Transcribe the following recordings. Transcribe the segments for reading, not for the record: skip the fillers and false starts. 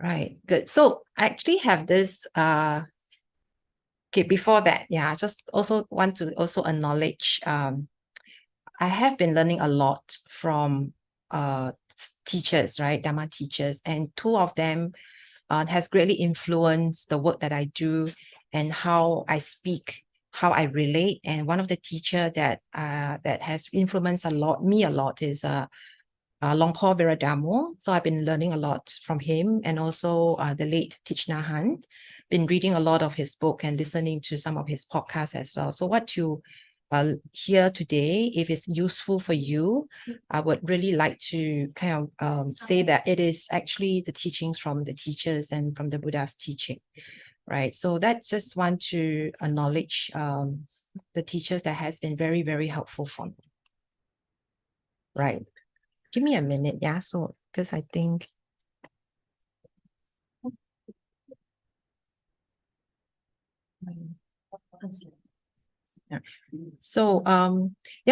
Right, good. So I actually have this okay, before that, yeah, I just also want to also acknowledge I have been learning a lot from teachers, right? Dharma teachers, and two of them has greatly influenced the work that I do and how I speak, how I relate. And one of the teacher that has influenced me a lot is Longpo Viradamo. So I've been learning a lot from him, and also the late Thich Nhat Hanh. Been reading a lot of his book and listening to some of his podcasts as well. So what you hear today, if it's useful for you, I would really like to kind of say that it is actually the teachings from the teachers and from the Buddha's teaching, right? So that just want to acknowledge the teachers that has been very, very helpful for me, right? Give me a minute, yeah. So because I think yeah. So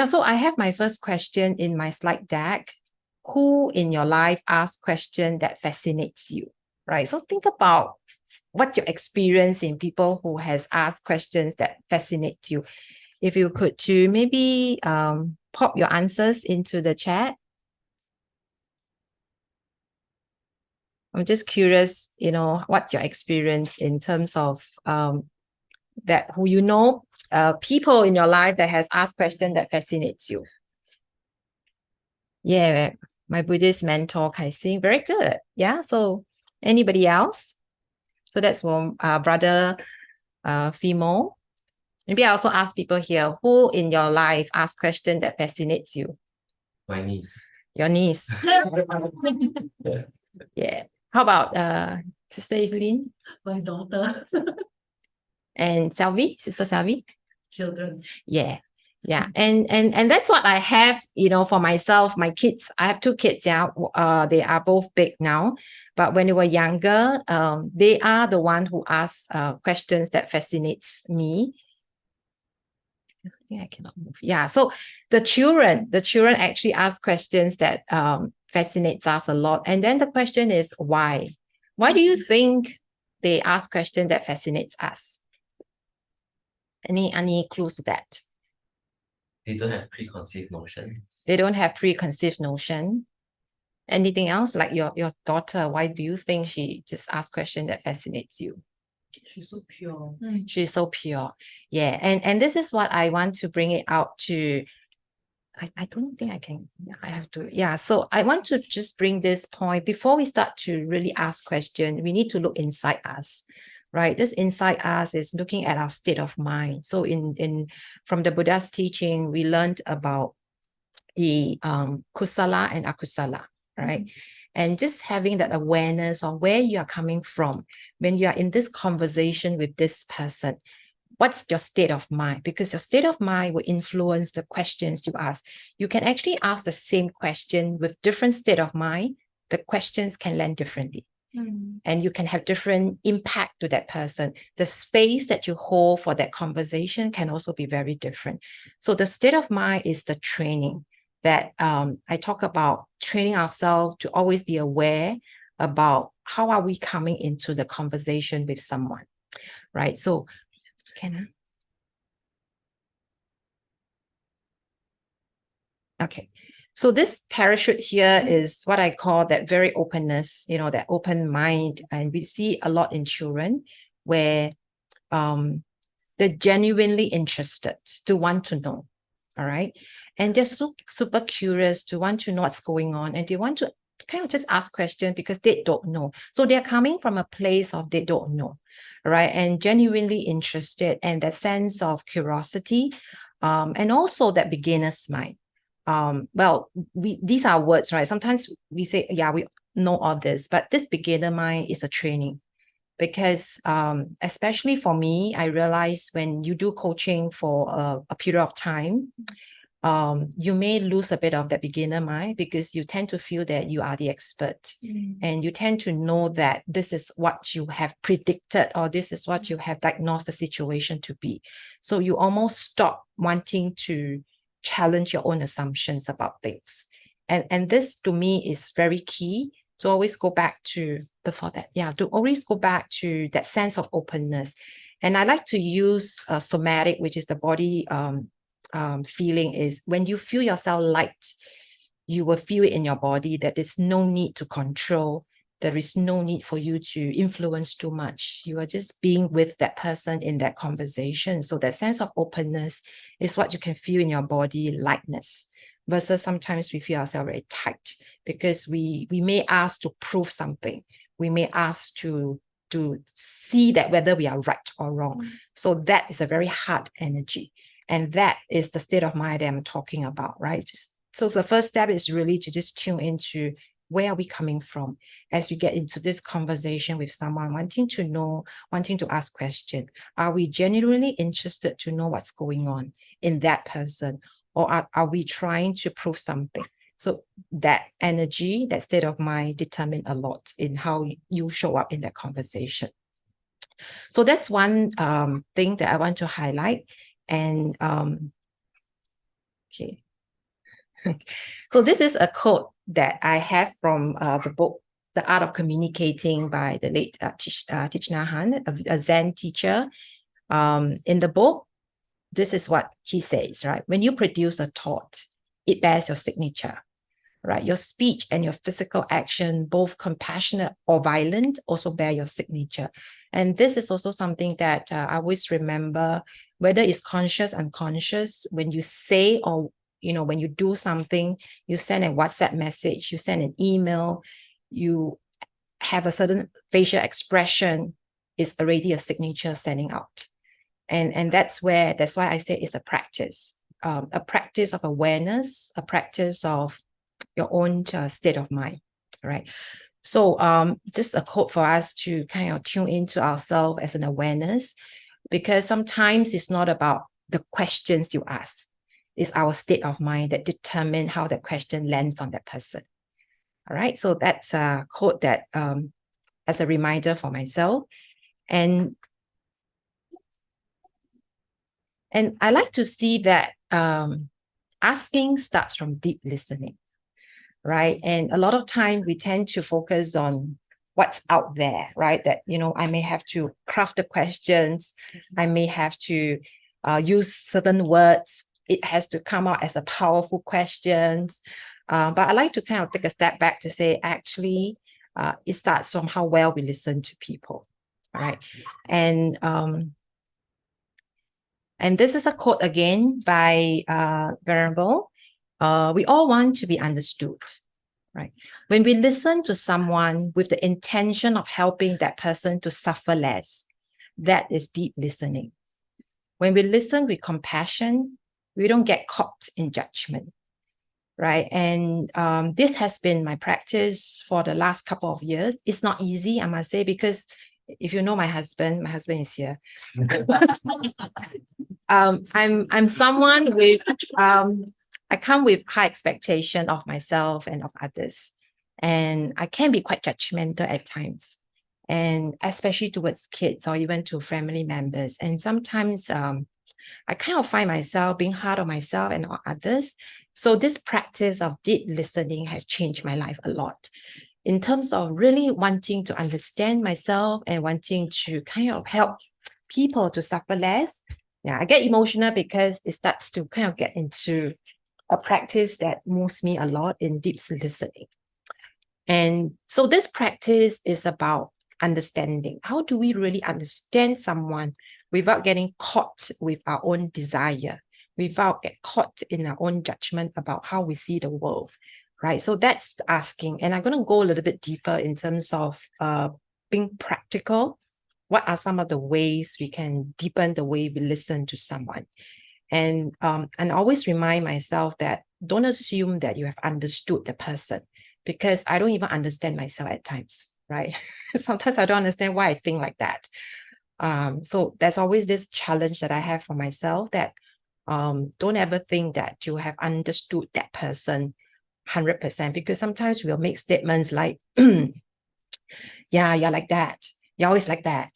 so I have my first question in my slide deck. Who in your life asks question that fascinates you? Right. So think about what's your experience in people who has asked questions that fascinate you. If you could to maybe pop your answers into the chat. I'm just curious, what's your experience in terms of that who people in your life that has asked question that fascinates you. Yeah, my Buddhist mentor, Kai Sing, very good. Yeah, so anybody else? So that's from brother Fimo. Maybe I also ask people here, who in your life ask question that fascinates you? My niece. Your niece. Yeah. How about Sister Evelyn? My daughter. And Sister Selvi? Children. Yeah. Yeah. And that's what I have, for myself, my kids. I have two kids, yeah. They are both big now. But when they were younger, they are the one who ask questions that fascinates me. I think I cannot move. Yeah. So the children actually ask questions that fascinates us a lot. And then the question is why? Why do you think they ask questions that fascinates us? Any clues to that? They don't have preconceived notions. They don't have preconceived notion. Anything else? Like your daughter, why do you think she just asks question that fascinates you? She's so pure. She's so pure. Yeah. And this is what I want to bring it out to. I don't think I can. I have to. Yeah. So I want to just bring this point before we start to really ask question. We need to look inside us, right? This inside us is looking at our state of mind. So from the Buddha's teaching, we learned about the kusala and akusala, right? And just having that awareness of where you are coming from when you are in this conversation with this person. What's your state of mind? Because your state of mind will influence the questions you ask. You can actually ask the same question with different state of mind. The questions can land differently. And you can have different impact to that person. The space that you hold for that conversation can also be very different. So the state of mind is the training that I talk about, training ourselves to always be aware about how are we coming into the conversation with someone, right? So okay. So this parachute here is what I call that very openness, that open mind. And we see a lot in children where they're genuinely interested to want to know. All right. And they're so super curious to want to know what's going on. And they want to kind of just ask questions because they don't know. So they're coming from a place of they don't know. Right. And genuinely interested, and that sense of curiosity. And also that beginner's mind. These are words, right? Sometimes we say, yeah, we know all this, but this beginner mind is a training. Because especially for me, I realize when you do coaching for a period of time, you may lose a bit of that beginner mind because you tend to feel that you are the expert and you tend to know that this is what you have predicted or this is what you have diagnosed the situation to be. So you almost stop wanting to challenge your own assumptions about things. And this to me is very key to always go back to before that. Yeah, to always go back to that sense of openness. And I like to use somatic, which is the body feeling, is when you feel yourself light, you will feel it in your body that there's no need to control. There is no need for you to influence too much. You are just being with that person in that conversation. So that sense of openness is what you can feel in your body, lightness, versus sometimes we feel ourselves very tight because we may ask to prove something. We may ask to see that whether we are right or wrong. So that is a very hard energy. And that is the state of mind that I'm talking about, right? So the first step is really to just tune into where are we coming from as we get into this conversation with someone, wanting to know, wanting to ask questions. Are we genuinely interested to know what's going on in that person? Or are we trying to prove something? So that energy, that state of mind determine a lot in how you show up in that conversation. So that's one thing that I want to highlight. And okay. So this is a quote that I have from the book, The Art of Communicating by the late Thich Nhat Hanh, a Zen teacher. In the book, this is what he says, right? When you produce a thought, it bears your signature, right? Your speech and your physical action, both compassionate or violent, also bear your signature. And this is also something that I always remember, whether it's conscious, unconscious, when you say or when you do something, you send a WhatsApp message, you send an email, you have a certain facial expression, is already a signature sending out. And that's why I say it's a practice of awareness, a practice of your own state of mind, right? So this is a quote for us to kind of tune into ourselves as an awareness, because sometimes it's not about the questions you ask. It's our state of mind that determine how that question lands on that person. All right. So that's a quote that as a reminder for myself. And I like to see that asking starts from deep listening, right? And a lot of time we tend to focus on what's out there, right? That, I may have to craft the questions. I may have to use certain words. It has to come out as a powerful question. But I like to kind of take a step back to say, actually, it starts from how well we listen to people, right? And this is a quote again by Venerable. We all want to be understood, right? When we listen to someone with the intention of helping that person to suffer less, that is deep listening. When we listen with compassion, we don't get caught in judgment, right? And this has been my practice for the last couple of years. It's not easy, I must say, because if you know my husband is here. I'm someone with I come with high expectation of myself and of others, and I can be quite judgmental at times, and especially towards kids or even to family members. And sometimes I kind of find myself being hard on myself and on others. So this practice of deep listening has changed my life a lot in terms of really wanting to understand myself and wanting to kind of help people to suffer less. Yeah, I get emotional because it starts to kind of get into a practice that moves me a lot in deep listening. And so this practice is about understanding. How do we really understand someone without getting caught with our own desire, without get caught in our own judgment about how we see the world, right? So that's asking. And I'm going to go a little bit deeper in terms of being practical. What are some of the ways we can deepen the way we listen to someone? And always remind myself that don't assume that you have understood the person, because I don't even understand myself at times, right? Sometimes I don't understand why I think like that. So there's always this challenge that I have for myself that don't ever think that you have understood that person 100%, because sometimes we'll make statements like, yeah, you're like that. You're always like that.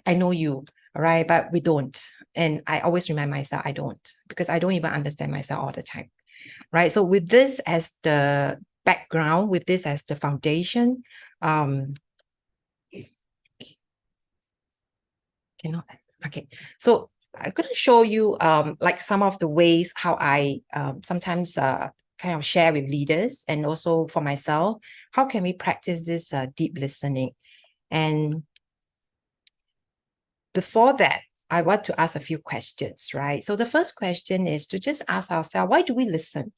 I know you, all right? But we don't. And I always remind myself I don't, because I don't even understand myself all the time, right? So with this as the background, with this as the foundation, Cannot. Okay. So I'm going to show you like some of the ways how I sometimes kind of share with leaders and also for myself. How can we practice this deep listening? And before that, I want to ask a few questions, right? So the first question is to just ask ourselves, why do we listen?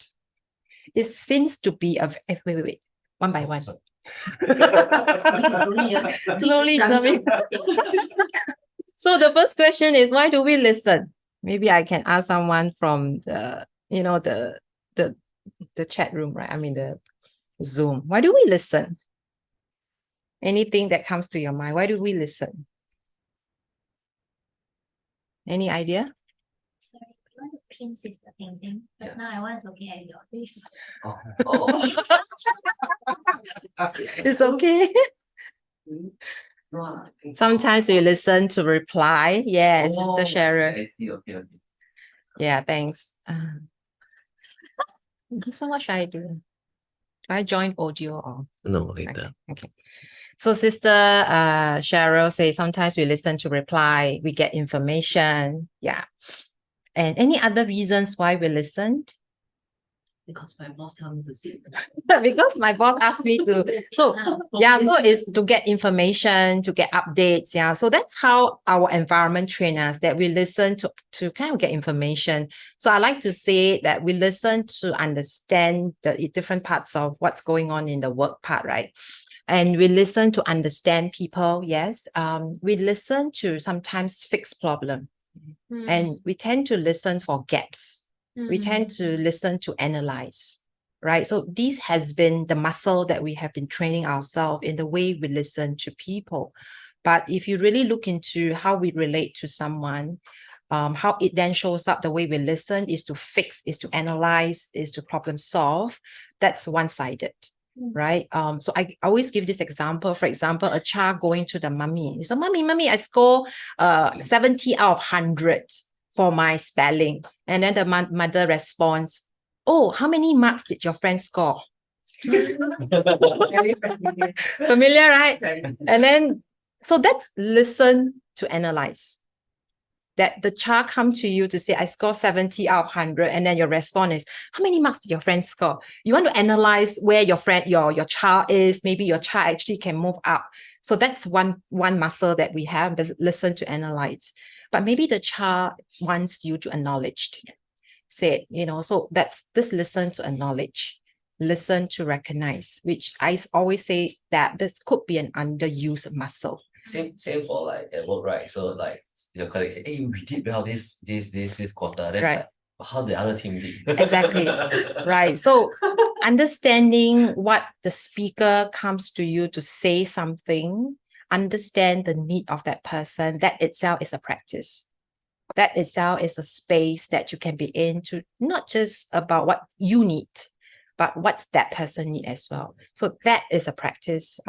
It seems to be a wait, one by one. Slowly coming. So the first question is, why do we listen? Maybe I can ask someone from the, the chat room, right? I mean the Zoom. Why do we listen? Anything that comes to your mind? Why do we listen? Any idea? Sorry, I want to pin Sister Teng, but now I was looking at your face. It's okay. Sometimes we listen to reply. Yeah, Sister Sharon. I see, okay. Yeah, thanks. So what should I do? Do I join audio or? No, later. Okay. So Sister Cheryl says sometimes we listen to reply, we get information. Yeah. And any other reasons why we listened? Because my boss tell me to sit. Because my boss asked me to. So yeah, so it's to get information, to get updates. Yeah. So that's how our environment train us, that we listen to kind of get information. So I like to say that we listen to understand the different parts of what's going on in the work part, right? And we listen to understand people. Yes. We listen to sometimes fix problem. And we tend to listen for gaps. We tend to listen to analyze, right? So this has been the muscle that we have been training ourselves in the way we listen to people. But if you really look into how we relate to someone, how it then shows up, the way we listen is to fix, is to analyze, is to problem solve. That's one-sided, right? So I always give this example. For example, a child going to the mummy. So, mommy, I score 70 out of 100 for my spelling. And then the mother responds, oh, how many marks did your friend score? Familiar, right? And then, so that's listen to analyze. That the child come to you to say, I score 70 out of 100. And then your response is, how many marks did your friend score? You want to analyze where your friend, your child is. Maybe your child actually can move up. So that's one muscle that we have, listen to analyze. But maybe the child wants you to acknowledge. Say, so that's this listen to acknowledge, listen to recognize, which I always say that this could be an underused muscle. Same for like at work, right? So like your colleagues say, hey, we did well this quarter. Then Right. like, how the other team did. Exactly. Right. So understanding what the speaker comes to you to say something, understand the need of that person, that itself is a practice. That itself is a space that you can be in to not just about what you need, but what's that person need as well. So that is a practice.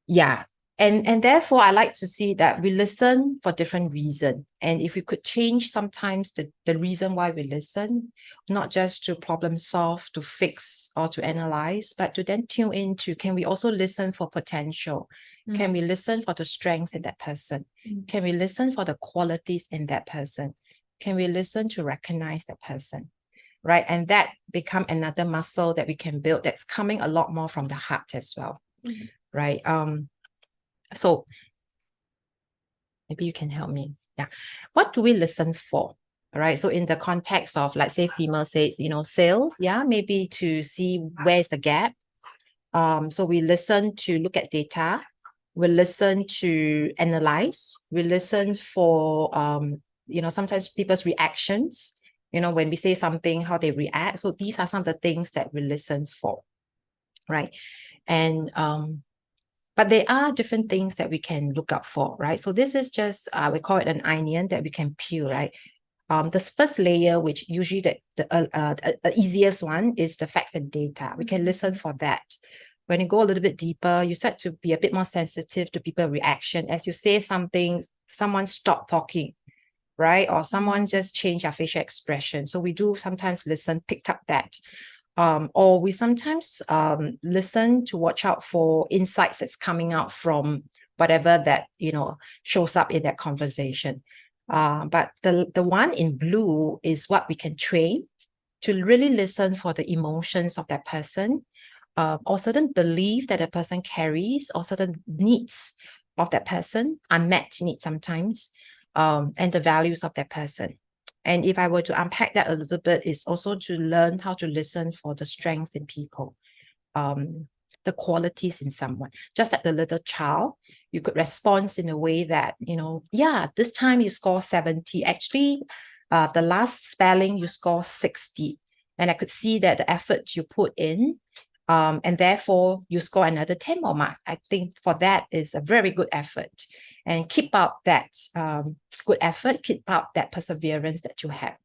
Yeah. And therefore, I like to see that we listen for different reasons. And if we could change sometimes the reason why we listen, not just to problem solve, to fix or to analyze, but to then tune into, can we also listen for potential? Can we listen for the strengths in that person? Can we listen for the qualities in that person? Can we listen to recognize that person? Right. And that become another muscle that we can build that's coming a lot more from the heart as well. Right. So maybe you can help me. Yeah. What do we listen for? All right. So in the context of, let's say, female says, sales, yeah, maybe to see where's the gap. So we listen to look at data. We listen to analyze. We listen for, sometimes people's reactions, when we say something, how they react. So these are some of the things that we listen for. Right. And, but there are different things that we can look out for, right? So this is just, we call it an onion that we can peel, right? This first layer, which usually the easiest one is the facts and data. We can listen for that. When you go a little bit deeper, you start to be a bit more sensitive to people's reaction. As you say something, someone stop talking, right? Or someone just change their facial expression. So we do sometimes listen, picked up that. Or we sometimes listen to watch out for insights that's coming out from whatever that, shows up in that conversation. But the one in blue is what we can train to really listen for the emotions of that person, or certain belief that a person carries, or certain needs of that person, unmet needs sometimes, and the values of that person. And if I were to unpack that a little bit, it's also to learn how to listen for the strengths in people, the qualities in someone. Just like the little child, you could respond in a way that, this time you score 70. Actually, the last spelling you score 60. And I could see that the effort you put in, and therefore you score another 10 more marks. I think for that is a very good effort. And keep up that good effort, keep up that perseverance that you have.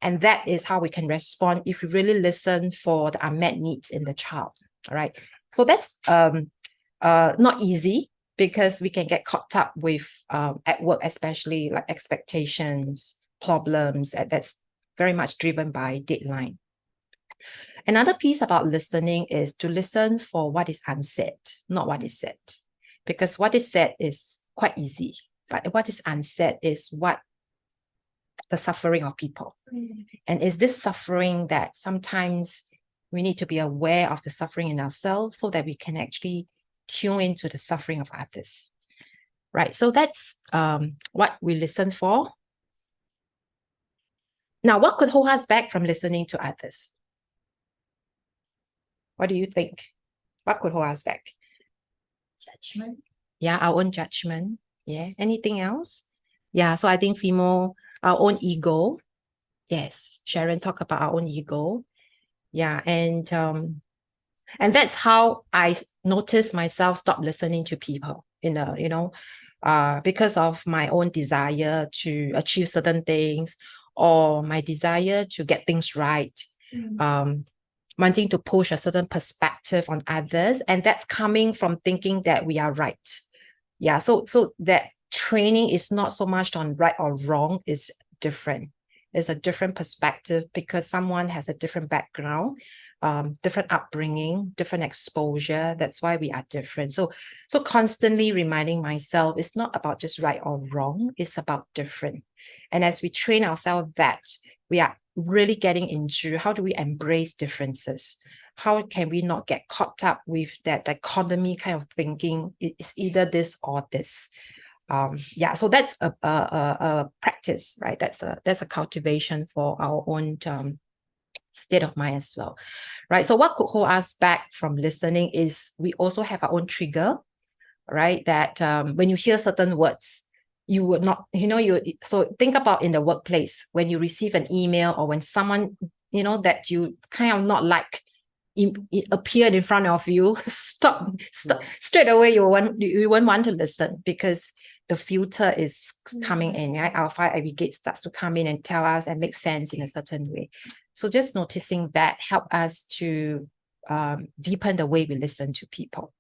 And that is how we can respond if we really listen for the unmet needs in the child. All right. So that's not easy, because we can get caught up with at work, especially like expectations, problems, that's very much driven by deadline. Another piece about listening is to listen for what is unsaid, not what is said. Because what is said is quite easy, but what is unsaid is what the suffering of people. And is this suffering that sometimes we need to be aware of the suffering in ourselves so that we can actually tune into the suffering of others. Right. So that's what we listen for. Now, what could hold us back from listening to others? What do you think? What could hold us back? Judgment. Yeah, our own judgment. Yeah. Anything else? Yeah. So I think Fimo, our own ego. Yes. Sharon talked about our own ego. Yeah. And that's how I noticed myself stop listening to people because of my own desire to achieve certain things, or my desire to get things right. Wanting to push a certain perspective on others, and that's coming from thinking that we are right. Yeah, so that training is not so much on right or wrong, it's different. It's a different perspective because someone has a different background, different upbringing, different exposure. That's why we are different. So constantly reminding myself, it's not about just right or wrong, it's about different. And as we train ourselves that, we are really getting into how do we embrace differences? How can we not get caught up with that dichotomy kind of thinking? It's either this or this. So that's a practice, right? That's a cultivation for our own state of mind as well, right? So what could hold us back from listening is we also have our own trigger, right? That when you hear certain words, you would not, so think about in the workplace, when you receive an email or when someone, that you kind of not like, it appeared in front of you, stop straight away. You won't want to listen because the filter is coming in, right? Our fire aggregate starts to come in and tell us and make sense in a certain way. So just noticing that help us to deepen the way we listen to people.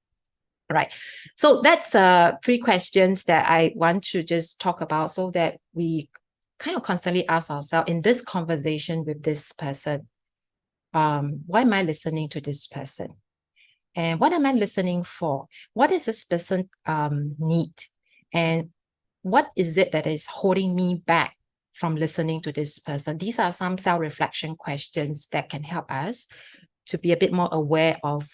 Right. So that's 3 questions that I want to just talk about so that we kind of constantly ask ourselves in this conversation with this person, why am I listening to this person? And what am I listening for? What is this person need? And what is it that is holding me back from listening to this person? These are some self-reflection questions that can help us to be a bit more aware of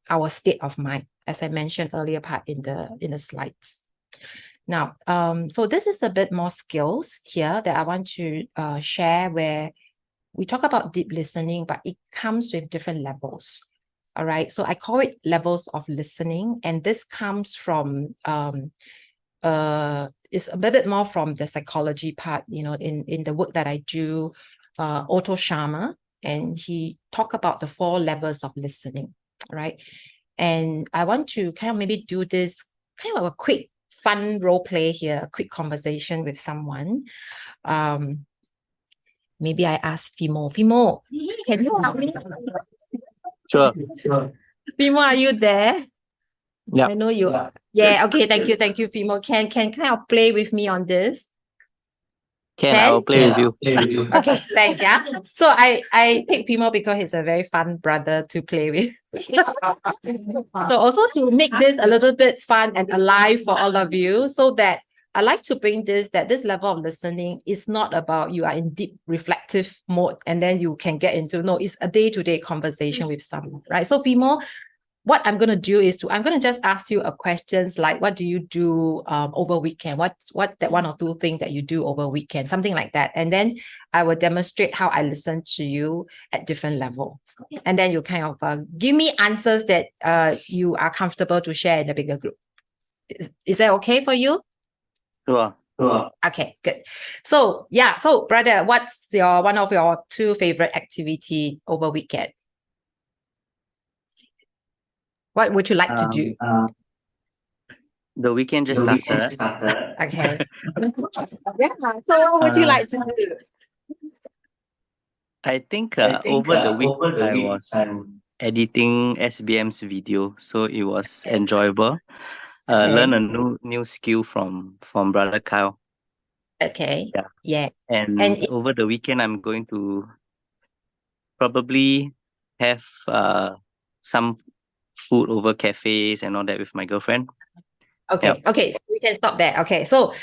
our state of mind, as I mentioned earlier part in the slides. Now, so this is a bit more skills here that I want to share, where we talk about deep listening, but it comes with different levels. All right, so I call it levels of listening, and this comes from it's a bit more from the psychology part, in the work that I do, Otto Scharmer, and he talked about the 4 levels of listening, right? And I want to kind of maybe do this kind of a quick fun role play here, a quick conversation with someone. Maybe I ask Fimo, can you help me? Sure. Fimo, are you there? Yeah. I know you. Yeah. Okay. Thank you, Fimo. Can kind of play with me on this? Can I will play with you. Okay, thanks. Yeah. So I pick Fimo because he's a very fun brother to play with. So also to make this a little bit fun and alive for all of you, so that I like to bring this level of listening is not about you are in deep reflective mode and then you can get into it's a day-to-day conversation with someone, right? So Fimo, what I'm going to do is I'm going to just ask you a questions like, what do you do over weekend? What's that one or two things that you do over weekend? Something like that. And then I will demonstrate how I listen to you at different levels. And then you kind of give me answers that you are comfortable to share in the bigger group. Is that okay for you? Sure. Okay, good. So yeah, so brother, what's one of your two favorite activity over weekend? What would you like to do? The weekend just started. Okay. Yeah. So what would you like to do? I think over the week I was editing SBM's video, so it was enjoyable. Learn a new skill from brother Kyle. Okay. Yeah. Yeah. And over the weekend I'm going to probably have some food over cafes and all that with my girlfriend. Okay. Yep. Okay. So we can stop there. Okay. So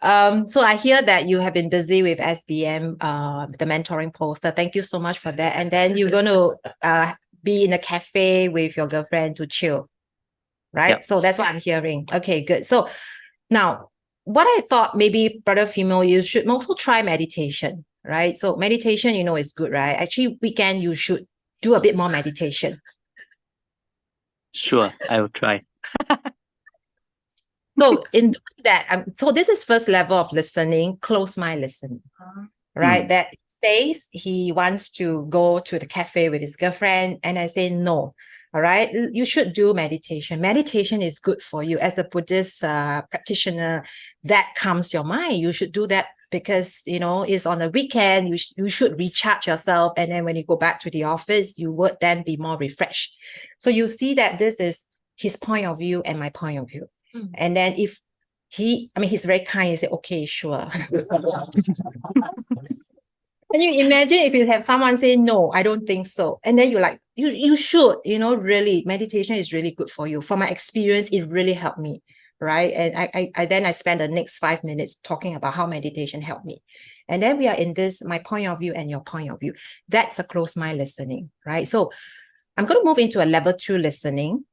I hear that you have been busy with SBM, the mentoring poster. Thank you so much for that. And then you're going to be in a cafe with your girlfriend to chill, right? Yep. So that's what I'm hearing. Okay, good. So now, what I thought maybe, brother Fimo, you should also try meditation, right? So meditation, is good, right? Actually, weekend you should do a bit more meditation. Sure, I will try. So in that, so this is first level of listening, close mind listening, right? That says he wants to go to the cafe with his girlfriend, and I say no. All right, you should do meditation. Meditation is good for you as a Buddhist practitioner. That calms your mind. You should do that because it's on the weekend. You should recharge yourself, and then when you go back to the office, you would then be more refreshed. So you see that this is his point of view and my point of view. And then if he's very kind, he said, okay, sure. Can you imagine if you have someone say, no, I don't think so. And then you're like, you should, really, meditation is really good for you. From my experience, it really helped me, right? And I spent the next 5 minutes talking about how meditation helped me. And then we are in this, my point of view and your point of view. That's a close mind listening, right? So I'm going to move into a level 2 listening.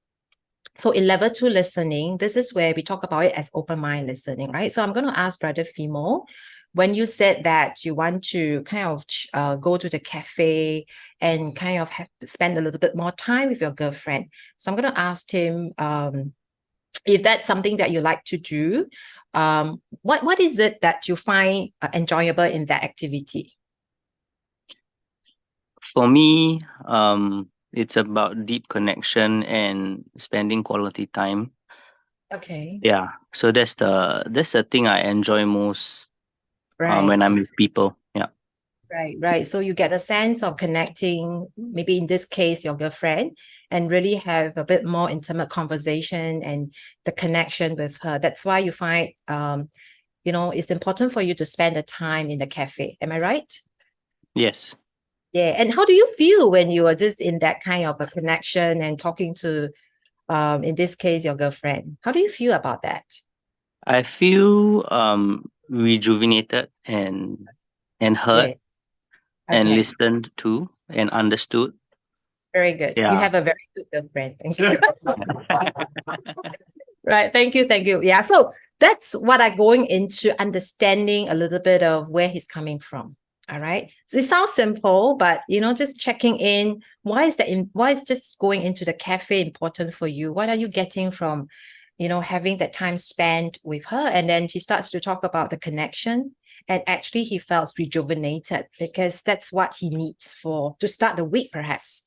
So in level 2 listening, this is where we talk about it as open mind listening, right? So I'm going to ask Brother Fimo, when you said that you want to kind of go to the cafe and kind of spend a little bit more time with your girlfriend. So I'm going to ask him if that's something that you like to do. What is it that you find enjoyable in that activity? For me, it's about deep connection and spending quality time. Okay. Yeah, so that's the thing I enjoy most when I'm with people. Yeah. Right. So you get a sense of connecting, maybe in this case, your girlfriend, and really have a bit more intimate conversation and the connection with her. That's why you find, it's important for you to spend the time in the cafe. Am I right? Yes. Yeah. And how do you feel when you are just in that kind of a connection and talking to, in this case, your girlfriend? How do you feel about that? I feel rejuvenated and heard and listened to and understood. Very good. Yeah. You have a very good girlfriend. Thank you. Right. Thank you. Yeah. So that's what I'm going into understanding a little bit of where he's coming from. All right. So it sounds simple, but just checking in. Why is just going into the cafe important for you? What are you getting from, having that time spent with her? And then she starts to talk about the connection. And actually he felt rejuvenated because that's what he needs to start the week, perhaps.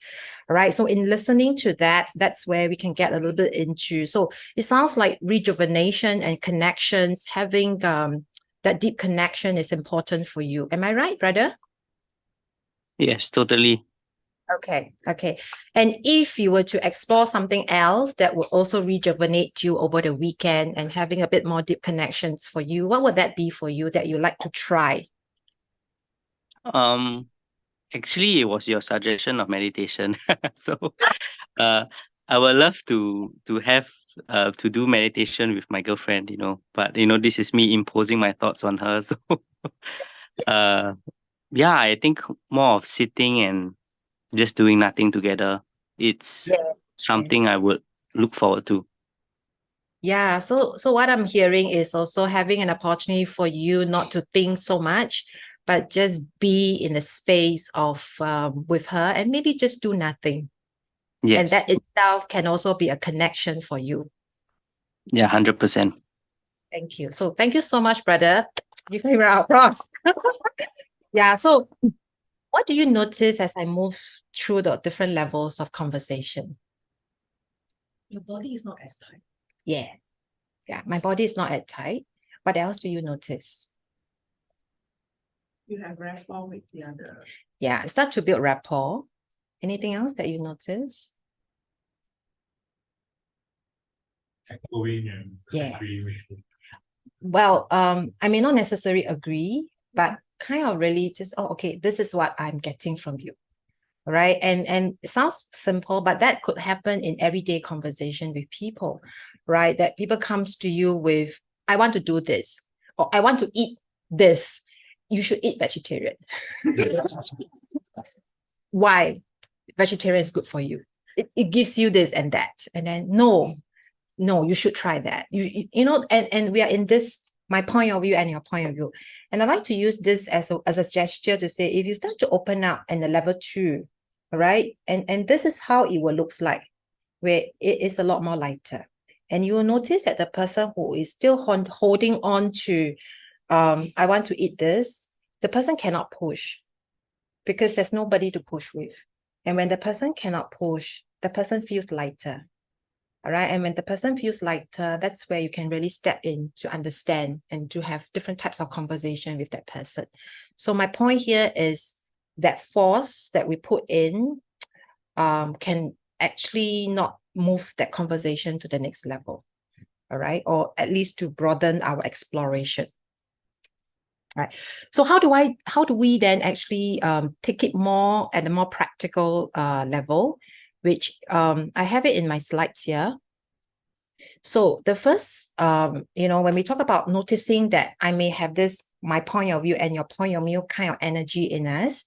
All right. So in listening to that, that's where we can get a little bit into. So it sounds like rejuvenation and connections, having that deep connection is important for you. Am I right, brother? Yes, totally. Okay. And if you were to explore something else that would also rejuvenate you over the weekend and having a bit more deep connections for you, what would that be for you that you like to try Actually, it was your suggestion of meditation. So, uh, I would love to have to do meditation with my girlfriend, but this is me imposing my thoughts on her. So, uh, yeah, I think more of sitting and just doing nothing together. It's Yeah. something Yes. I would look forward to. Yeah, so what I'm hearing is also having an opportunity for you not to think so much, but just be in the space of with her and maybe just do nothing. And Yes. that itself can also be a connection for you. Yeah, 100%. Thank you. So thank you so much, brother. Give me a round of applause. Yeah, so what do you notice as I move through the different levels of conversation? Your body is not as tight. Yeah. Yeah, my body is not at tight. What else do you notice? You have rapport with the other. Yeah, start to build rapport. Anything else that you notice? Echoing and Yeah. agreeing with you. Well, I may not necessarily agree, but kind of really just, oh, okay, this is what I'm getting from you. Right. And it sounds simple, but that could happen in everyday conversation with people, right? That people comes to you with, I want to do this, or I want to eat this. You should eat vegetarian. Why? Vegetarian is good for you. It gives you this and that. And then no, you should try that. And we are in this, my point of view and your point of view. And I like to use this as a gesture to say, if you start to open up in the level 2, right? And this is how it will looks like, where it is a lot more lighter. And you will notice that the person who is still holding on to, I want to eat this, the person cannot push because there's nobody to push with. And when the person cannot push, the person feels lighter. All right. And when the person feels lighter, that's where you can really step in to understand and to have different types of conversation with that person. So my point here is that force that we put in can actually not move that conversation to the next level. All right. Or at least to broaden our exploration. All right. So how do we then actually take it more at a more practical level, which I have it in my slides here. So the first, when we talk about noticing that I may have this, my point of view and your point of view kind of energy in us,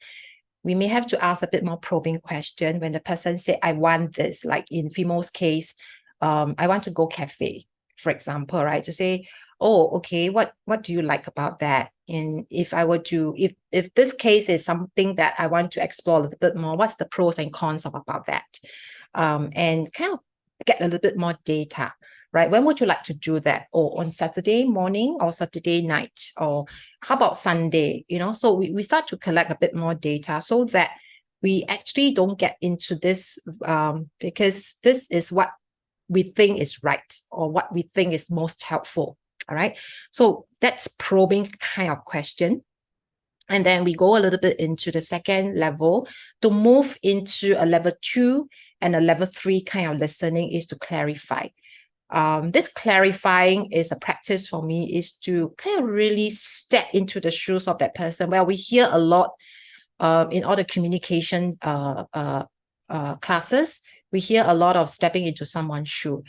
we may have to ask a bit more probing question when the person say, I want this, like in Fimo's case, I want to go cafe, for example, right? To say, oh, okay, what do you like about that? And if I were to, if this case is something that I want to explore a little bit more, what's the pros and cons of about that? And kind of get a little bit more data. Right? When would you like to do that? Or on Saturday morning or Saturday night? Or how about Sunday? So we start to collect a bit more data so that we actually don't get into this because this is what we think is right or what we think is most helpful. All right. So that's probing kind of question. And then we go a little bit into the second level to move into a level 2 and a level 3 kind of listening is to clarify. This clarifying is a practice for me is to kind of really step into the shoes of that person. Well, we hear a lot in all the communication classes. We hear a lot of stepping into someone's shoe.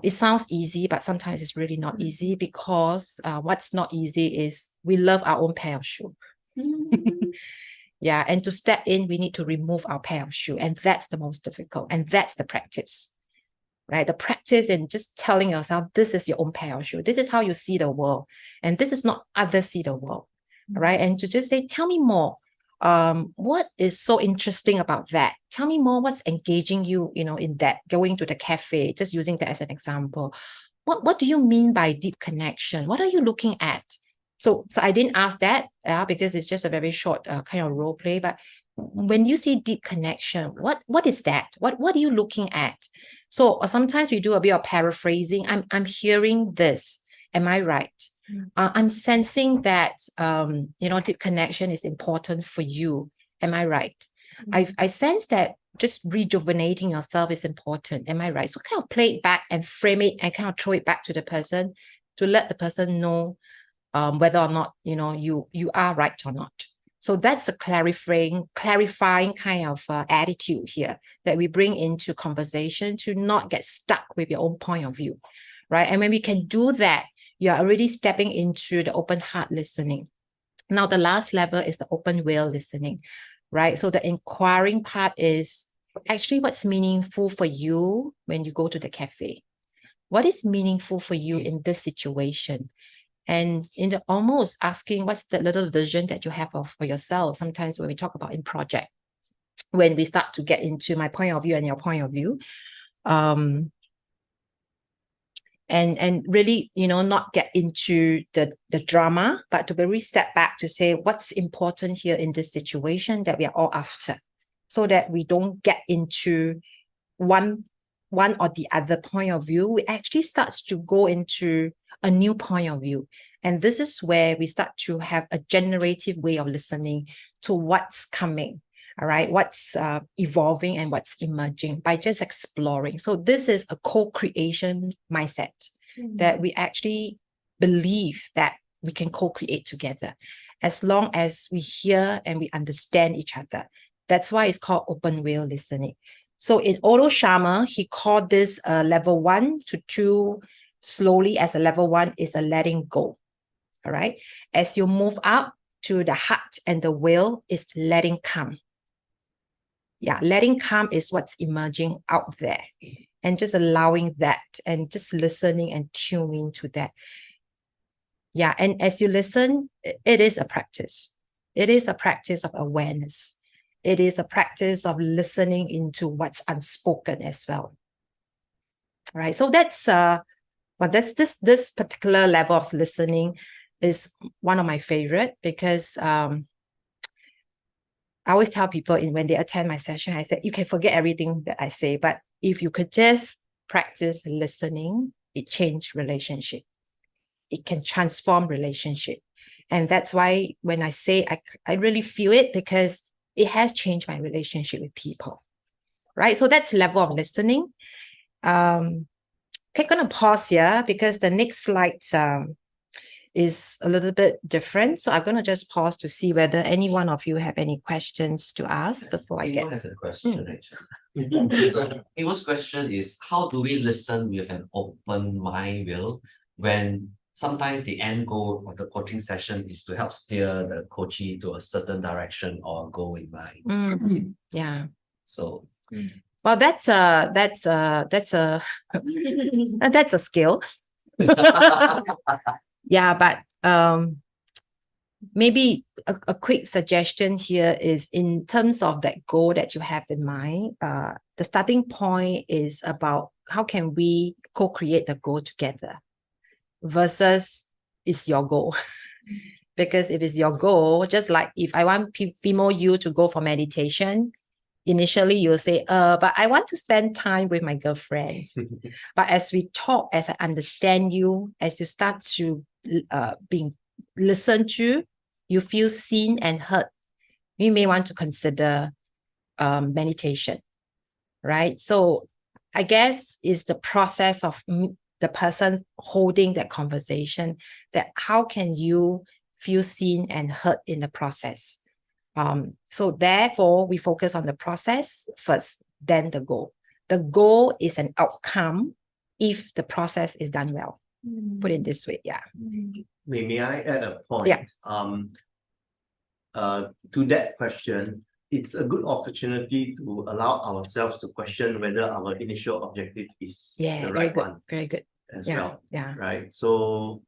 It sounds easy, but sometimes it's really not easy because what's not easy is we love our own pair of shoe. Yeah, and to step in, we need to remove our pair of shoe, and that's the most difficult, and that's the practice. Right? The practice and just telling yourself, this is your own pair of shoe. This is how you see the world. And this is not others see the world. Right? And to just say, tell me more. What is so interesting about that? Tell me more what's engaging you, in that, going to the cafe, just using that as an example. What do you mean by deep connection? What are you looking at? So I didn't ask that because it's just a very short kind of role play. But when you say deep connection, what is that? What are you looking at? So sometimes we do a bit of paraphrasing. I'm hearing this. Am I right? I'm sensing that deep connection is important for you. Am I right? I sense that just rejuvenating yourself is important. Am I right? So kind of play it back and frame it and kind of throw it back to the person to let the person know whether or not you are right or not. So that's a clarifying kind of attitude here that we bring into conversation to not get stuck with your own point of view, right? And when we can do that, you're already stepping into the open heart listening. Now, the last level is the open will listening, right? So the inquiring part is actually what's meaningful for you when you go to the cafe. What is meaningful for you in this situation? And in the almost asking, what's the little vision that you have for yourself? Sometimes when we talk about in project, when we start to get into my point of view and your point of view, and really, not get into the drama, but to really step back to say what's important here in this situation that we are all after, so that we don't get into one or the other point of view. We actually starts to go into a new point of view. And this is where we start to have a generative way of listening to what's coming, all right, what's evolving and what's emerging by just exploring. So this is a co-creation mindset that we actually believe that we can co-create together as long as we hear and we understand each other. That's why it's called open will listening. So in Otto Scharmer, he called this level 1 to 2 slowly as a level 1 is a letting go. All right. As you move up to the heart and the will is letting come. Yeah, letting come is what's emerging out there, and just allowing that and just listening and tuning to that. Yeah, and as you listen, it is a practice. It is a practice of awareness. It is a practice of listening into what's unspoken as well. All right, so that's this particular level of listening is one of my favorite, because I always tell people when they attend my session, I said, you can forget everything that I say, but if you could just practice listening, it changes relationship. It can transform relationship. And that's why when I say, I really feel it, because it has changed my relationship with people, right? So that's level of listening. Okay, going to pause here because the next slide is a little bit different. So I'm going to just pause to see whether any one of you have any questions to ask before I get. Imo has a question, actually. So Imo's question is, how do we listen with an open mind will when sometimes the end goal of the coaching session is to help steer the coachee to a certain direction or goal in mind? Yeah. So Well, that's a skill. Yeah, but maybe a quick suggestion here is in terms of that goal that you have in mind. The starting point is about how can we co-create the goal together versus it's your goal. Because if it's your goal, just like if I want female you to go for meditation, initially you'll say, but I want to spend time with my girlfriend. But as we talk, as I understand you, as you start to being listened to, you feel seen and heard, you may want to consider meditation, right? So I guess it's the process of the person holding that conversation, that how can you feel seen and heard in the process? So therefore, we focus on the process first, then the goal. The goal is an outcome if the process is done well. Put it this way, yeah. May I add a point? Yeah. To that question, it's a good opportunity to allow ourselves to question whether our initial objective is the right one very good as yeah well. yeah Right. So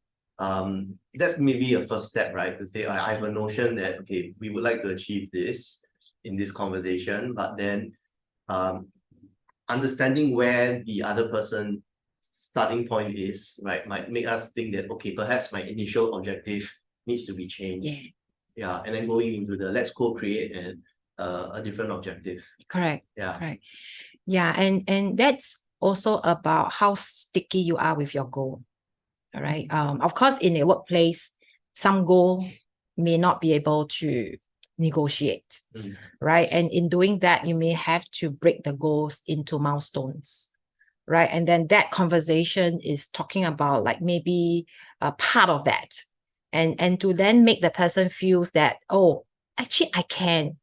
that's maybe a first step, right? To say I have a notion that okay, we would like to achieve this in this conversation, but then understanding where the other person starting point is, right, might make us think that okay, perhaps my initial objective needs to be changed. Yeah, and then going into the let's co-create and a different objective. correct Yeah. correct yeah and that's also about how sticky you are with your goal. All right. Of course, in a workplace, some goal may not be able to negotiate, right? And in doing that, you may have to break the goals into milestones, right? And then that conversation is talking about like maybe a part of that, and to then make the person feels that, oh, actually I can.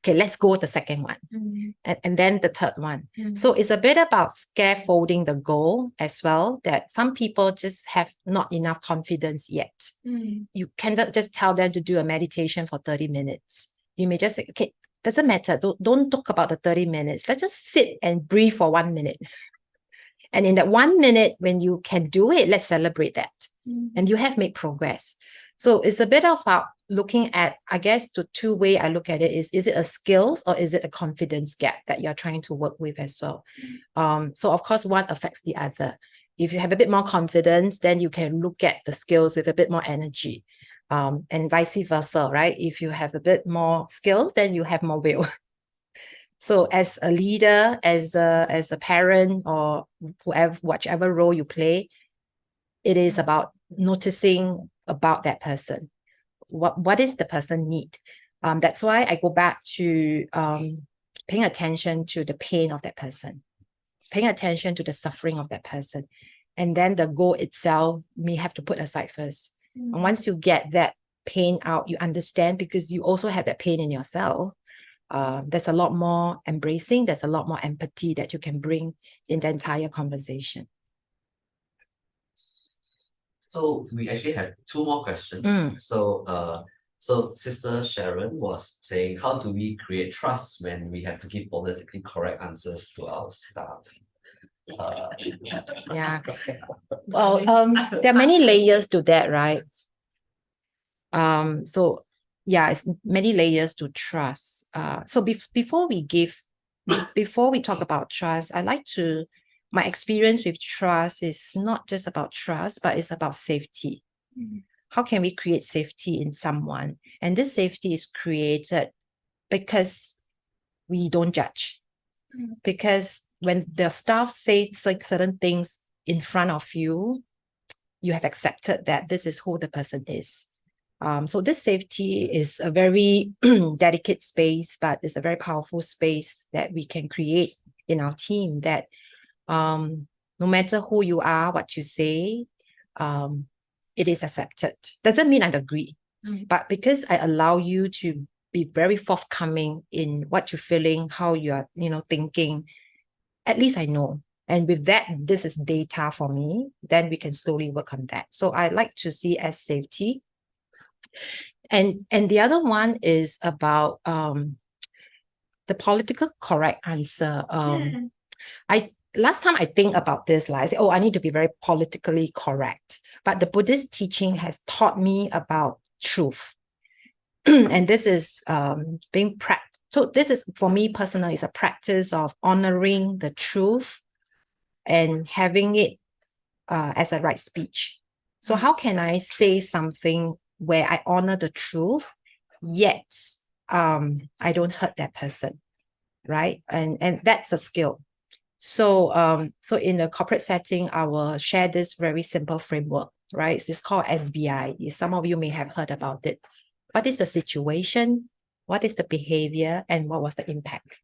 Okay, let's go with the second one. Mm, And then the third one. mm, So it's a bit about scaffolding the goal as well, that some people just have not enough confidence yet. mm, You cannot just tell them to do a meditation for 30 minutes. You may just say, okay, doesn't matter. Don't talk about the 30 minutes. Let's just sit and breathe for 1 minute. And in that 1 minute, when you can do it, let's celebrate that. mm. And you have made progress. So it's a bit about looking at, I guess the two way I look at it is it a skills or is it a confidence gap that you're trying to work with as well? So of course, one affects the other. If you have a bit more confidence, then you can look at the skills with a bit more energy. And vice versa, right? If you have a bit more skills, then you have more will. So as a leader, as a parent, or whoever, whichever role you play, it is about noticing about that person. What is the person need? That's why I go back to paying attention to the pain of that person, paying attention to the suffering of that person. And then the goal itself may have to put aside first. And once you get that pain out, you understand, because you also have that pain in yourself. There's a lot more embracing, there's a lot more empathy that you can bring in the entire conversation. So we actually have two more questions. So Sister Sharon was saying, how do we create trust when we have to give politically correct answers to our staff? Yeah. Well, there are many layers to that, right? So yeah, it's many layers to trust. So before we talk about trust, my experience with trust is not just about trust, but it's about safety. How can we create safety in someone? And this safety is created because we don't judge. Because when the staff says like certain things in front of you, you have accepted that this is who the person is. So this safety is a very delicate space, but it's a very powerful space that we can create in our team, that no matter who you are, what you say, it is accepted. Doesn't mean I agree, but because I allow you to be very forthcoming in what you're feeling, how you are, thinking, at least I know. And with that, this is data for me, then we can slowly work on that. So I like to see as safety. And the other one is about the political correct answer. Last time I think about this, like I say, I need to be very politically correct. But the Buddhist teaching has taught me about truth. And this is being practiced. So this is, for me personally, is a practice of honoring the truth and having it as a right speech. So how can I say something where I honor the truth, yet I don't hurt that person, right? And that's a skill. So so in a corporate setting, I will share this very simple framework, right? It's called SBI. Some of you may have heard about it. What is the situation? What is the behavior? And what was the impact,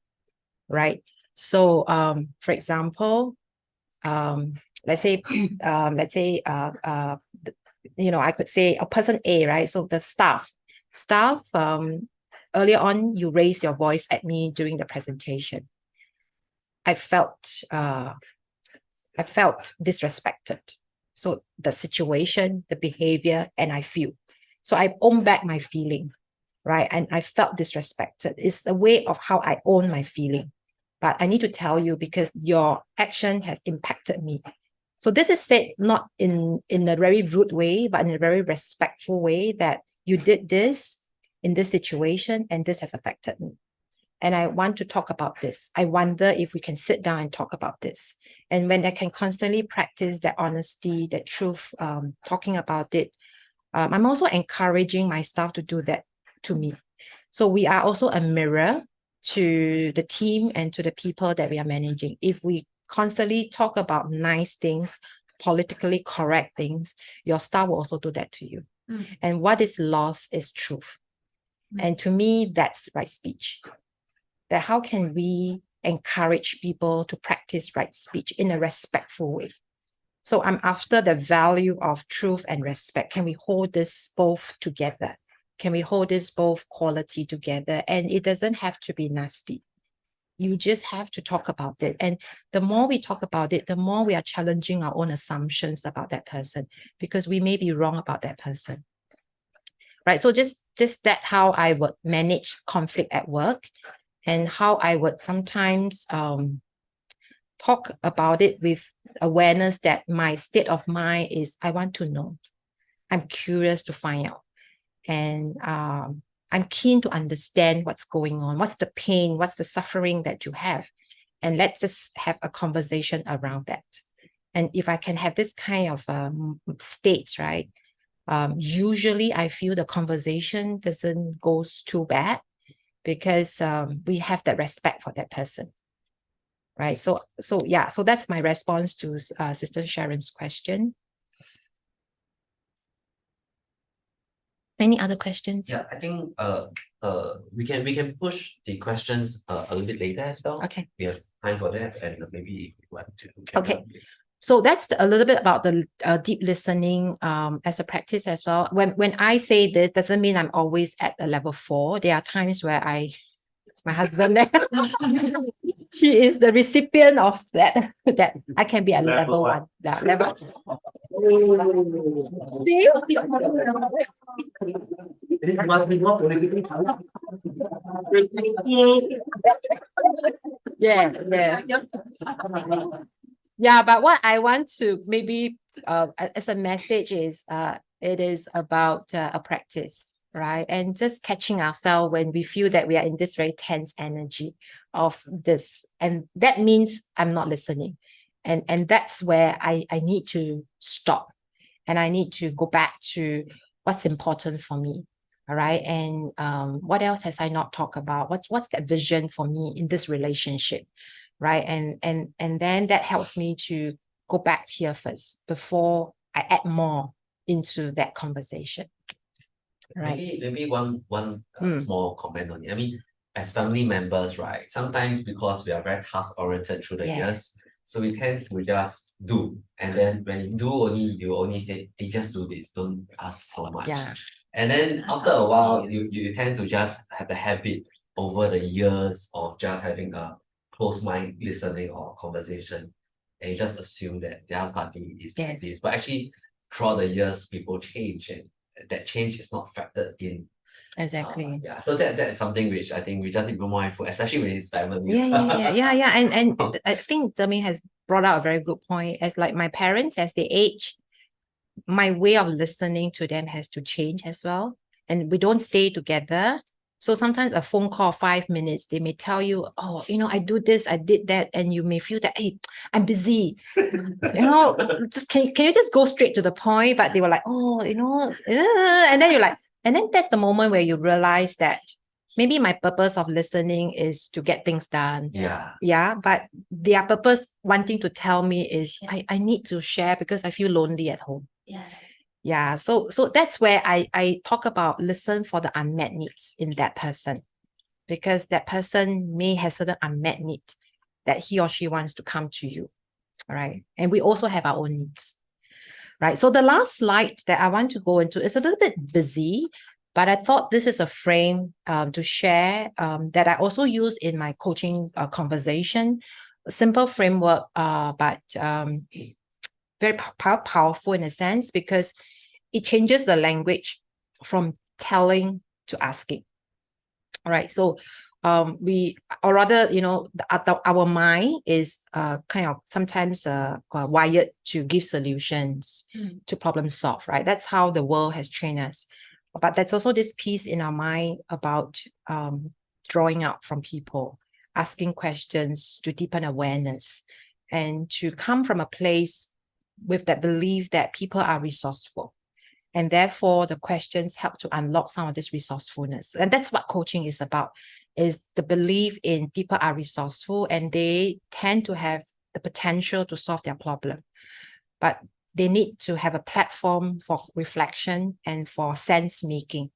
right? So for example, let's say I could say a person A, right? So the staff, earlier on, you raised your voice at me during the presentation. I felt disrespected. So the situation, the behavior, and I feel. So I own back my feeling, right? And I felt disrespected. It's the way of how I own my feeling. But I need to tell you because your action has impacted me. So this is said not in a very rude way, but in a very respectful way, that you did this in this situation and this has affected me. And I want to talk about this. I wonder if we can sit down and talk about this. And when I can constantly practice that honesty, that truth, talking about it, I'm also encouraging my staff to do that to me. So we are also a mirror to the team and to the people that we are managing. If we constantly talk about nice things, politically correct things, your staff will also do that to you. And what is lost is truth. And to me, that's right speech. That how can we encourage people to practice right speech in a respectful way? So I'm after the value of truth and respect. Can we hold this both together? can we hold this both quality together? And it doesn't have to be nasty. You just have to talk about it. And the more we talk about it, the more we are challenging our own assumptions about that person, because we may be wrong about that person. Right. So just that how I would manage conflict at work, and how I would sometimes talk about it with awareness that my state of mind is, I want to know. I'm curious to find out. And I'm keen to understand what's going on. What's the pain? What's the suffering that you have? And let's just have a conversation around that. And if I can have this kind of states, right? Usually I feel the conversation doesn't go too bad, because we have that respect for that person. Right. So yeah, so that's my response to Sister Sharon's question. Any other questions? Yeah, I think we can push the questions a little bit later as well. Okay. We have time for that, and maybe if you want to. Okay. So that's a little bit about the deep listening as a practice as well. When I say this, doesn't mean I'm always at a level 4. There are times where my husband there, he is the recipient of that I can be at level 1. Yeah, level. See? It must be more politically correct. Yeah. Yeah, but what I want to maybe as a message is it is about a practice, right? And just catching ourselves when we feel that we are in this very tense energy of this. And that means I'm not listening. And that's where I need to stop. And I need to go back to what's important for me. All right. And what else has I not talked about? What's that vision for me in this relationship? Right. And then that helps me to go back here first before I add more into that conversation. Right. Maybe one small comment on it. I mean, as family members, right? Sometimes because we are very task oriented through the years, so we tend to just do. And then when you do, you only say, hey, just do this, don't ask so much. Yeah. And then after a while, you tend to just have the habit over the years of just having a close mind listening or conversation. And you just assume that the other party is like this. But actually, throughout the years, people change, and that change is not factored in. Exactly. Yeah. So that's something which I think we just need to be more mindful, especially with his family. Yeah. And I think Demi has brought out a very good point. As like my parents, as they age, my way of listening to them has to change as well. And we don't stay together. So sometimes a phone call, 5 minutes, they may tell you, oh, I do this, I did that. And you may feel that, hey, I'm busy. Just can you just go straight to the point? But they were like, oh, and then you're like, and then that's the moment where you realize that maybe my purpose of listening is to get things done. Yeah. But their purpose wanting to tell me is I need to share because I feel lonely at home. Yeah. So that's where I talk about listen for the unmet needs in that person, because that person may have certain unmet need that he or she wants to come to you. All right. And we also have our own needs. Right. So the last slide that I want to go into is a little bit busy, but I thought this is a frame to share that I also use in my coaching conversation. A simple framework, but very powerful in a sense, because it changes the language from telling to asking. All right. So our mind is kind of sometimes wired to give solutions to problem solve, right? That's how the world has trained us. But there's also this piece in our mind about drawing out from people, asking questions to deepen awareness, and to come from a place with that belief that people are resourceful. And therefore, the questions help to unlock some of this resourcefulness. And that's what coaching is about, is the belief in people are resourceful and they tend to have the potential to solve their problem. But they need to have a platform for reflection and for sense making.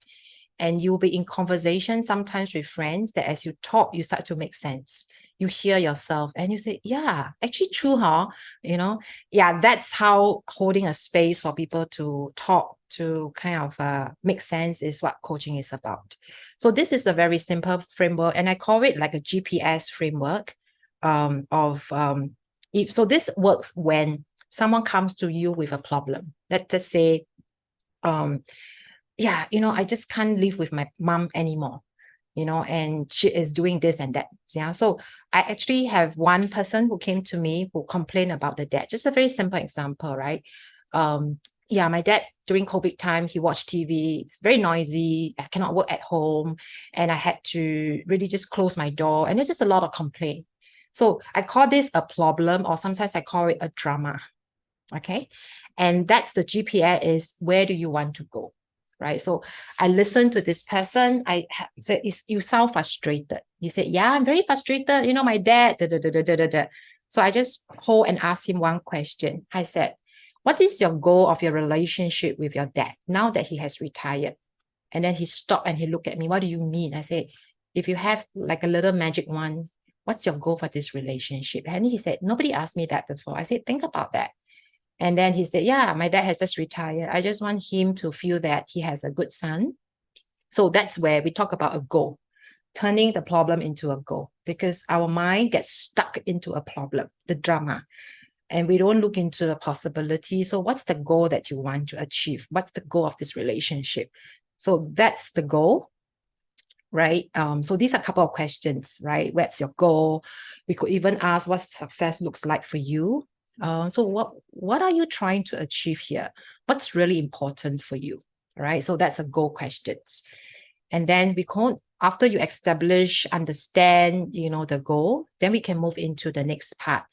And you'll be in conversation sometimes with friends that as you talk, you start to make sense. You hear yourself and you say, yeah, actually true, huh? Yeah, that's how holding a space for people to talk to kind of make sense is what coaching is about. So this is a very simple framework, and I call it like a GPS framework so this works when someone comes to you with a problem. Let's just say, yeah, I just can't live with my mom anymore, and she is doing this and that. Yeah. So I actually have one person who came to me who complained about the dad. Just a very simple example, right? Yeah, my dad during COVID time, he watched TV. It's very noisy. I cannot work at home. And I had to really just close my door. And there's just a lot of complaint. So I call this a problem, or sometimes I call it a drama. Okay. And that's the GPS is, where do you want to go? Right. So I listened to this person. I said, you sound frustrated. He said, yeah, I'm very frustrated. My dad, da, da, da, da, da, da, da. So I just hold and asked him one question. I said, what is your goal of your relationship with your dad now that he has retired? And then he stopped and he looked at me. What do you mean? I said, if you have like a little magic wand, what's your goal for this relationship? And he said, nobody asked me that before. I said, think about that. And then he said, yeah, my dad has just retired. I just want him to feel that he has a good son. So that's where we talk about a goal, turning the problem into a goal, because our mind gets stuck into a problem, the drama, and we don't look into the possibility. So what's the goal that you want to achieve? What's the goal of this relationship? So that's the goal, right? So these are a couple of questions, right? What's your goal? We could even ask what success looks like for you. So what are you trying to achieve here? What's really important for you, right? So that's a goal questions. And then after you establish, understand, the goal, then we can move into the next part.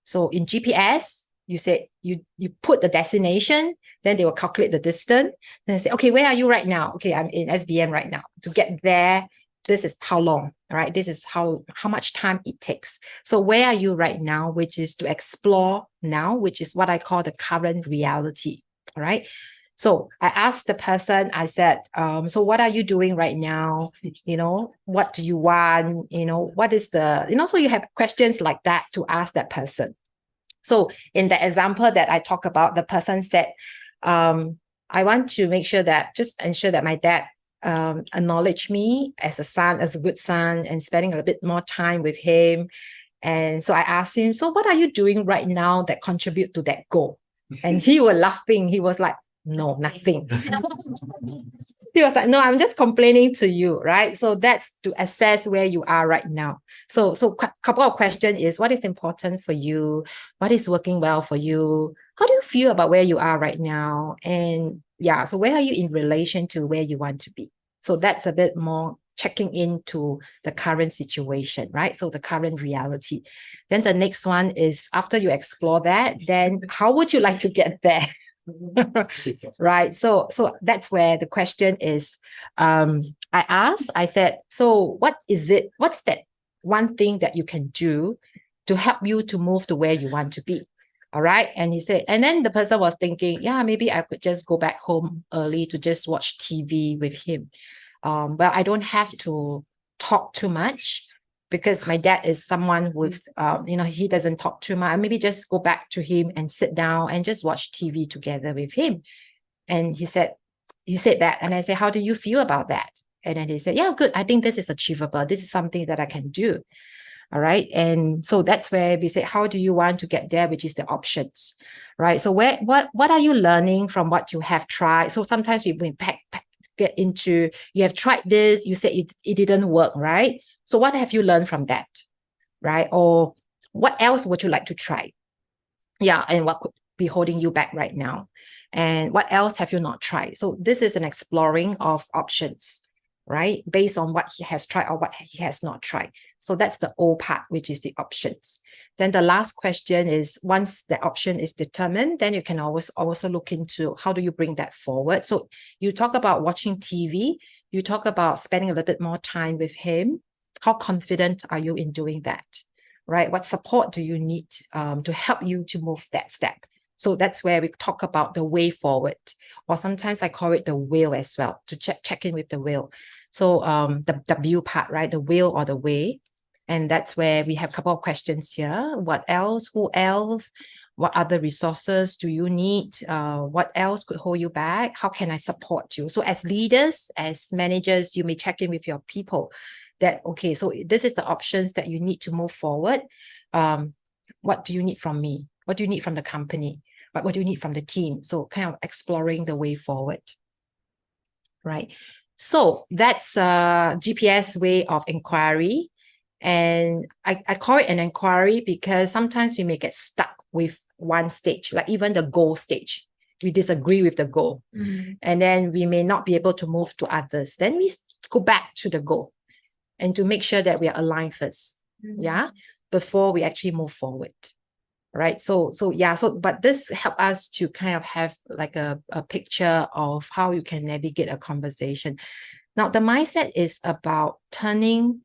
So in GPS, you said you put the destination, then they will calculate the distance. Then they say, okay, where are you right now? Okay, I'm in SBM right now. To get there, this is how long, right? This is how much time it takes. So where are you right now, which is to explore now, which is what I call the current reality, all right? So I asked the person, I said, so what are you doing right now? What do you want? What is so you have questions like that to ask that person. So in the example that I talk about, the person said, I want to make sure that, just ensure that my dad acknowledge me as a son, as a good son, and spending a bit more time with him. And so I asked him, so what are you doing right now that contribute to that goal? And he was laughing. He was like, no, nothing. He was like, no, I'm just complaining to you, right? So that's to assess where you are right now. So couple of questions is, what is important for you? What is working well for you? How do you feel about where you are right now? And yeah, so where are you in relation to where you want to be? So that's a bit more checking into the current situation, right? So the current reality. Then the next one is, after you explore that, then how would you like to get there? Right. So that's where the question is. I said, so what's that one thing that you can do to help you to move to where you want to be? All right. And he said, and then the person was thinking, yeah, maybe I could just go back home early to just watch TV with him. But I don't have to talk too much, because my dad is someone with, he doesn't talk too much. Maybe just go back to him and sit down and just watch TV together with him. And he said that. And I said, how do you feel about that? And then he said, yeah, good. I think this is achievable. This is something that I can do. All right. And so that's where we say, how do you want to get there, which is the options, right? So what are you learning from what you have tried? So sometimes we get into, you have tried this, you said it didn't work, right? So what have you learned from that, right? Or what else would you like to try? Yeah, and what could be holding you back right now? And what else have you not tried? So this is an exploring of options, right? Based on what he has tried or what he has not tried. So that's the O part, which is the options. Then the last question is, once the option is determined, then you can always also look into how do you bring that forward. So you talk about watching TV, you talk about spending a little bit more time with him. How confident are you in doing that, right? What support do you need to help you to move that step? So that's where we talk about the way forward, or sometimes I call it the will as well, to check in with the will. So the W part, right? The will or the way. And that's where we have a couple of questions here. What else? Who else? What other resources do you need? What else could hold you back? How can I support you? So as leaders, as managers, you may check in with your people that, okay, so this is the options that you need to move forward. What do you need from me? What do you need from the company? What do you need from the team? So kind of exploring the way forward, right? So that's a GPS way of inquiry. And I call it an inquiry because sometimes we may get stuck with one stage, like even the goal stage. We disagree with the goal. And then we may not be able to move to others. Then we go back to the goal and to make sure that we are aligned first. Yeah. Before we actually move forward. Right. But this help us to kind of have like a picture of how you can navigate a conversation. Now, the mindset is about turning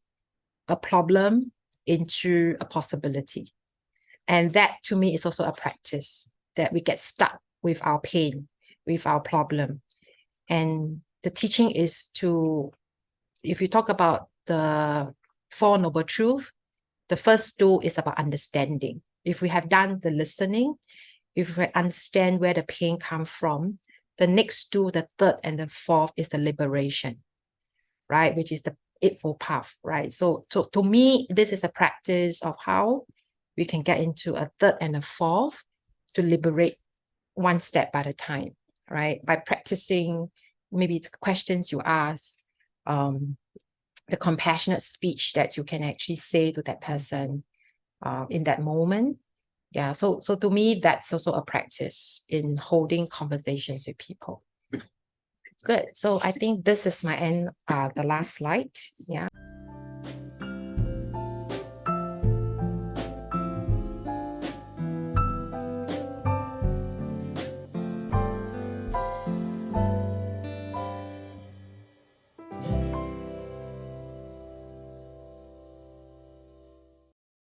a problem into a possibility. And that to me is also a practice, that we get stuck with our pain, with our problem. And the teaching is to, if you talk about the Four Noble Truths, the first two is about understanding. If we have done the listening, if we understand where the pain comes from, the next two, the third and the fourth is the liberation, right? Which is the Eightfold Path, right? So to me, this is a practice of how we can get into a third and a fourth to liberate one step at a time, right? By practicing maybe the questions you ask, the compassionate speech that you can actually say to that person in that moment. Yeah, so to me, that's also a practice in holding conversations with people. Good. So I think this is my end, the last slide. Yeah.